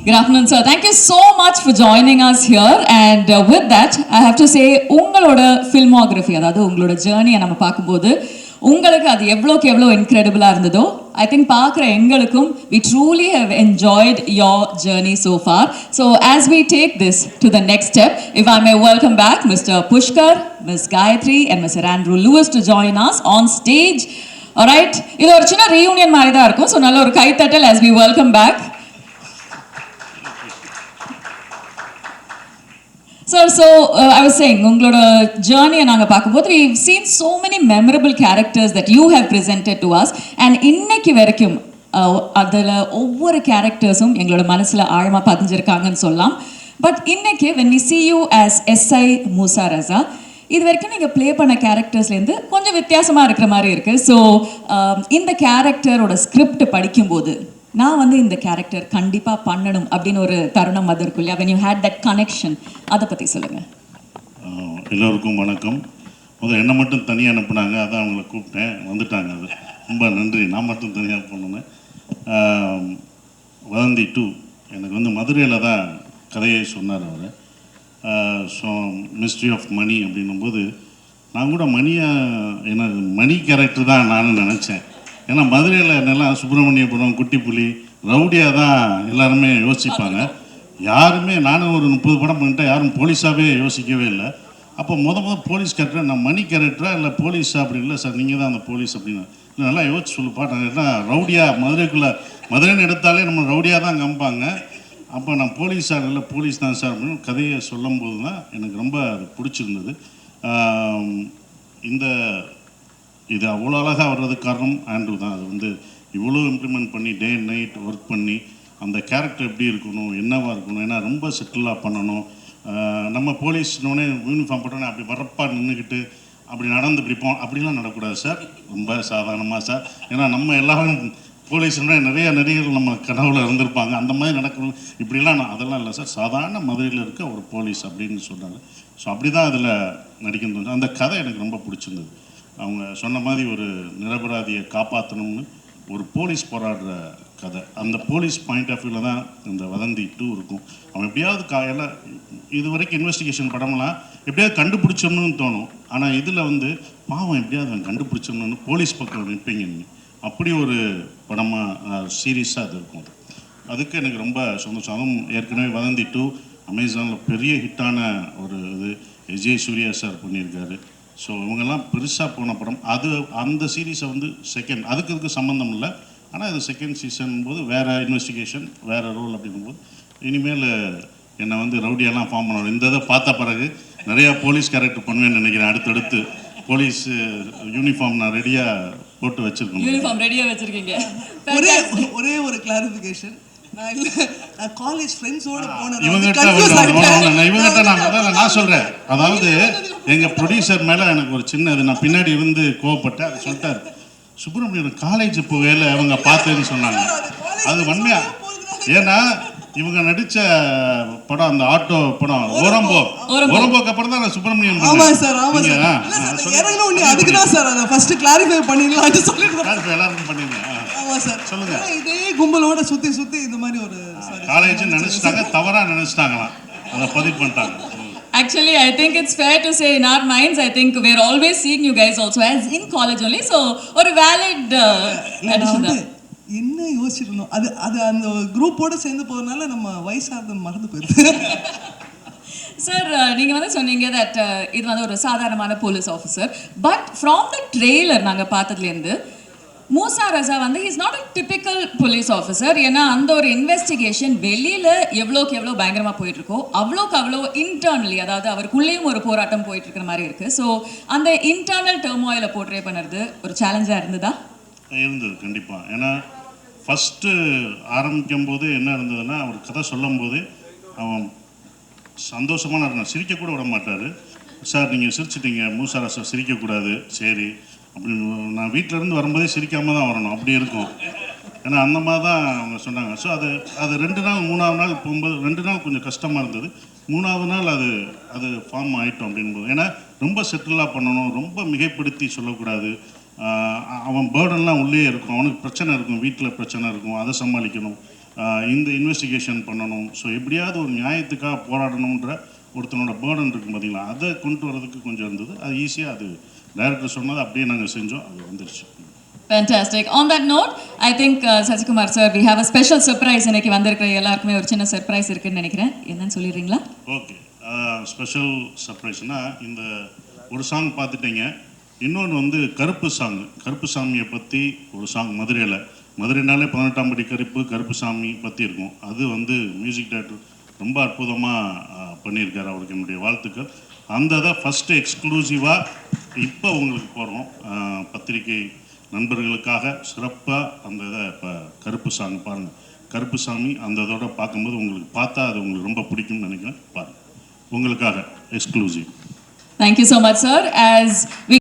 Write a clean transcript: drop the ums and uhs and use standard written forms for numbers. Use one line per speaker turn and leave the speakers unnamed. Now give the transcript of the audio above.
Good afternoon, sir. Thank you so much for joining us here. And with that, I have to say, உங்களோட filmography, அதாவது உங்களோட ஜேர்னியை நம்ம பார்க்கும்போது உங்களுக்கு அது எவ்வளோக்கு எவ்வளோ இன்க்ரெடிபிளாக இருந்ததோ I think பார்க்குற எங்களுக்கும் we truly have enjoyed your journey so far. So as we take this to the next step, if I may welcome back Mr. Pushkar, Ms. Gayatri and Mr. Andrew Lewis to join us on stage. Alright, இது ஒரு சின்ன reunion மாதிரி தான் இருக்கும். So நல்ல ஒரு கைத்தட்டல் as we welcome back. Sir, so I was saying, உங்களோட journey நாங்கள் பார்க்கும்போது we've seen so many memorable characters that you have presented to us and இன்னைக்கு வரைக்கும் அதில் ஒவ்வொரு கேரக்டர்ஸும் எங்களோட மனசில் ஆழமாக பதிஞ்சிருக்காங்கன்னு சொல்லலாம். பட் இன்னைக்கு when we see you as SI Musa Raza, இது வரைக்கும் நீங்கள் ப்ளே பண்ண கேரக்டர்ஸ்லேருந்து கொஞ்சம் வித்தியாசமாக இருக்கிற மாதிரி இருக்குது. ஸோ இந்த கேரக்டரோட ஸ்கிரிப்ட் படிக்கும்போது நான் வந்து இந்த கேரக்டர் கண்டிப்பாக பண்ணணும் அப்படின்னு ஒரு தருணம் அது இருக்கும் இல்லையா? when you had that connection, அதை பற்றி சொல்லுங்கள்.
எல்லோருக்கும் வணக்கம். முதல் என்னை மட்டும் தனியாக அனுப்புனாங்க, அதான் அவங்கள கூப்பிட்டேன், வந்துட்டாங்க. அது ரொம்ப நன்றி. நான் மட்டும் தனியாக பண்ணேன். வதந்தி 2 எனக்கு வந்து மதுரையில் தான் கதையை சொன்னார் அவர். ஸோ மிஸ்ட்ரி ஆஃப் மணி அப்படின்னும்போது நான் கூட மணி கேரக்டர் தான் நான் நினச்சேன். ஏன்னா மதுரையில் என்னெல்லாம் சுப்பிரமணியபுரம், குட்டிப்புலி, ரவுடியாக தான் எல்லாருமே யோசிப்பாங்க. யாருமே நானும் ஒரு 30 படம் பண்ணிட்டேன், யாரும் போலீஸாகவே யோசிக்கவே இல்லை. அப்போ முதல் போலீஸ் கேரக்டர் நான் மணி கேரக்டரா இல்லை போலீஸா அப்படி இல்லை சார், நீங்கள் தான் அந்த போலீஸ் அப்படின்னு நல்லா யோசிச்சு சொல்லுப்பா. நான் என்ன ரவுடியாக மதுரைன்னு எடுத்தாலே நம்ம ரவுடியாக தான் கம்பாங்க. அப்போ நான் போலீஸா இல்லை போலீஸ் தான் சார் அப்படின்னு கதையை சொல்லும்போது தான் எனக்கு ரொம்ப அது பிடிச்சிருந்தது. இது அவ்வளோ அழகாக வர்றதுக்கு காரணம் ஆண்ட்ரூ தான். அது வந்து இவ்வளோ இம்ப்ளிமெண்ட் பண்ணி டே அண்ட் நைட் ஒர்க் பண்ணி அந்த கேரக்டர் எப்படி இருக்கணும், என்னவாக இருக்கணும், ஏன்னா ரொம்ப செட்டிலாக பண்ணணும். நம்ம போலீஸ்னோடனே யூனிஃபார்ம் போட்டோன்னே அப்படி வரப்பா நின்றுக்கிட்டு அப்படி நடந்து பிடிப்போம், அப்படிலாம் நடக்கூடாது சார். ரொம்ப சாதாரணமாக சார். ஏன்னா நம்ம எல்லாரும் போலீஸ்னா நிறைய நடிகர்கள் நம்ம கனவுல இருந்திருப்பாங்க, அந்த மாதிரி நடக்கணும் இப்படிலாம் அதெல்லாம் இல்லை சார், சாதாரண மதுரையில் இருக்க ஒரு போலீஸ் அப்படின்னு சொன்னாங்க. ஸோ அப்படி தான் அதில் நடிக்கணும். அந்த கதை எனக்கு ரொம்ப பிடிச்சிருந்தது. அவங்க சொன்ன மாதிரி ஒரு நிரபராதியை காப்பாற்றணும்னு ஒரு போலீஸ் போராடுற கதை. அந்த போலீஸ் பாயிண்ட் ஆஃப் வியூவில் தான் இந்த வதந்தி 2 இருக்கும். அவன் எப்படியாவது எல்லாம் இது வரைக்கும் இன்வெஸ்டிகேஷன் படம்லாம் எப்படியாவது கண்டுபிடிச்சோம்னு தோணும். ஆனால் இதில் வந்து பாவம் எப்படியாவது அவன் கண்டுபிடிச்சோம்னு போலீஸ் பக்கம் நிற்பீங்க. அப்படி ஒரு படமாக சீரியஸாக அது இருக்கும். அதுக்கு எனக்கு ரொம்ப சந்தோஷம். அதுவும் ஏற்கனவே வதந்தி 2 அமேசானில் பெரிய ஹிட்டான ஒரு இது விஜய் சூர்யா சார் பண்ணியிருக்காரு. ஸோ இவங்கெல்லாம் பெருசாக போன படம். அந்த சீரீஸை வந்து செகண்ட் அதுக்கு சம்மந்தம் இல்லை. ஆனால் இது செகண்ட் சீசன் போது வேறு இன்வெஸ்டிகேஷன் வேறு ரோல் அப்படிங்கும்போது இனிமேல் என்னை வந்து ரவுடியெல்லாம் ஃபார்ம் பண்ணணும். இந்த இதை பார்த்த பிறகு நிறையா போலீஸ் கேரக்டர் பண்ணுவேன்னு நினைக்கிறேன். அடுத்தடுத்து போலீஸ் யூனிஃபார்ம் நான் ரெடியாக போட்டு வச்சுருக்கேன்.
யூனிஃபார்ம் ரெடியாக வச்சுருக்கீங்க.
ஒரே ஒரு கிளாரிஃபிகேஷன், காலேஜ் ஃப்ரெண்ட்ஸோட
இவங்ககிட்ட நான் சொல்கிறேன். அதாவது எங்கள் ப்ரொடியூசர் மேலே எனக்கு ஒரு சின்ன இது, நான் பின்னாடி இருந்து கோவப்பட்டேன். அது சொல்லிட்டார், சுப்பிரமணியன் காலேஜ் போகையில் அவங்க பார்த்தேன்னு சொன்னாங்க. அது உண்மையா? ஏன்னா இவங்க நடித்த படம் அந்த ஆட்டோ படம் ஓரம்போக்கு அப்புறம் தான் நான் சுப்பிரமணியன் எல்லாருக்கும் பண்ணிருந்தேன். சொல்லுங்க.
இதே கும்பலோட சுத்தி இந்த மாதிரி ஒரு
காலேஜ் நினைச்சிட்டாங்க, தவறா நினைச்சிட்டாங்களாம், அதை பதிவு பண்ணிட்டாங்க.
Actually, I think it's fair to say in our minds, I think we're always seeing you guys also as in college only. So, ஒரு valid addition தான்.
என்ன யோசிச்சிருந்தோம், அது அந்த குரூப்போட சேர்ந்து போகிறதுனால நம்ம வயசாக மறந்து போயிடுது.
சார், நீங்கள் வந்து சொன்னீங்க தட் இது வந்து ஒரு சாதாரணமான police officer. But from the trailer நாங்கள் பார்த்ததுலேருந்து மூசா ரசா வந்து is not a typical police officer. ஏன்னா அந்த ஒரு இன்வெஸ்டிகேஷன் வெளியில் எவ்வளோக்கு எவ்வளோ பயங்கரமாக போயிட்டுருக்கோ அவ்வளோக்கு அவ்வளோ இன்டர்னலி, அதாவது அவருக்குள்ளேயும் ஒரு போராட்டம் போயிட்டுருக்கிற மாதிரி இருக்குது. ஸோ அந்த இன்டர்னல் டர்மாயிலை போர்ட்ரே பண்ணுறது ஒரு சேலஞ்சாக இருந்ததா?
இருந்தது கண்டிப்பாக. ஏன்னா ஃபஸ்ட்டு ஆரம்பிக்கும் போது என்ன இருந்ததுன்னா, அவர் கதை சொல்லும் போது அவன் சந்தோஷமான இருந்தான், சிரிக்கக்கூட விட மாட்டார். சார் நீங்கள் சிரிச்சிட்டிங்க, மூசா ரசா சிரிக்கக்கூடாது, சரி அப்படின்னு. நான் வீட்டிலேருந்து வரும்போதே சிரிக்காமல் தான் வரணும், அப்படி இருக்கும். ஏன்னா அந்த மாதிரி தான் அவங்க சொன்னாங்க. ஸோ அது 2 நாள் 3ஆவது நாள் போகும்போது 2 நாள் கொஞ்சம் கஷ்டமாக இருந்தது. 3ஆவது நாள் அது ஃபார்ம் ஆகிட்டோம் அப்படின்போது. ஏன்னா ரொம்ப செட்டிலாக பண்ணணும், ரொம்ப மிகைப்படுத்தி சொல்லக்கூடாது. அவன் பேர்டன்லாம் உள்ளே இருக்கும், அவனுக்கு பிரச்சனை இருக்கும், வீட்டில் பிரச்சனை இருக்கும், அதை சமாளிக்கணும். இந்த இன்வெஸ்டிகேஷன் பண்ணணும். ஸோ எப்படியாவது ஒரு நியாயத்துக்காக போராடணுன்ற ஒருத்தனோட பேர்டன் இருக்கும் பார்த்தீங்களா, அதை கொண்டு வரதுக்கு கொஞ்சம் இருந்தது. அது ஈஸியாக அது டைரக்டர் சொன்னது அப்படியே நாங்கள் செஞ்சோம், அது வந்துருச்சு.
Fantastic. On that note, I think Sasikumar sir, we have a special surprise. இன்னைக்கு வந்திருக்கிற எல்லாருக்குமே ஒரு சின்ன சர்ப்ரைஸ் இருக்குன்னு நினைக்கிறேன். என்னன்னு சொல்லிடுறீங்களா?
ஓகே, ஸ்பெஷல் சர்ப்ரைஸ்னால் இந்த ஒரு சாங் பார்த்துட்டீங்க. இன்னொன்று வந்து கருப்பு சாங், கருப்பு சாமியை பற்றி ஒரு சாங் மதுரைனாலே 18ஆம் படி கருப்பு சாமி பற்றி இருக்கும். அது வந்து மியூசிக் டைரக்டர் ரொம்ப அற்புதமாக பண்ணியிருக்காரு, அவருக்கு என்னுடைய வாழ்த்துக்கள். அந்த இதை ஃபஸ்ட்டு எக்ஸ்க்ளூசிவாக இப்போ உங்களுக்கு போகிறோம், பத்திரிகை நண்பர்களுக்காக சிறப்பாக அந்த இதை இப்போ கருப்பு சாங் பாருங்கள். கருப்பு சாமி அந்த இதோட பார்க்கும்போது உங்களுக்கு பார்த்தா அது உங்களுக்கு ரொம்ப பிடிக்கும்னு நினைக்கிறேன். பாருங்கள், உங்களுக்காக exclusive.
Thank you so much, sir. As we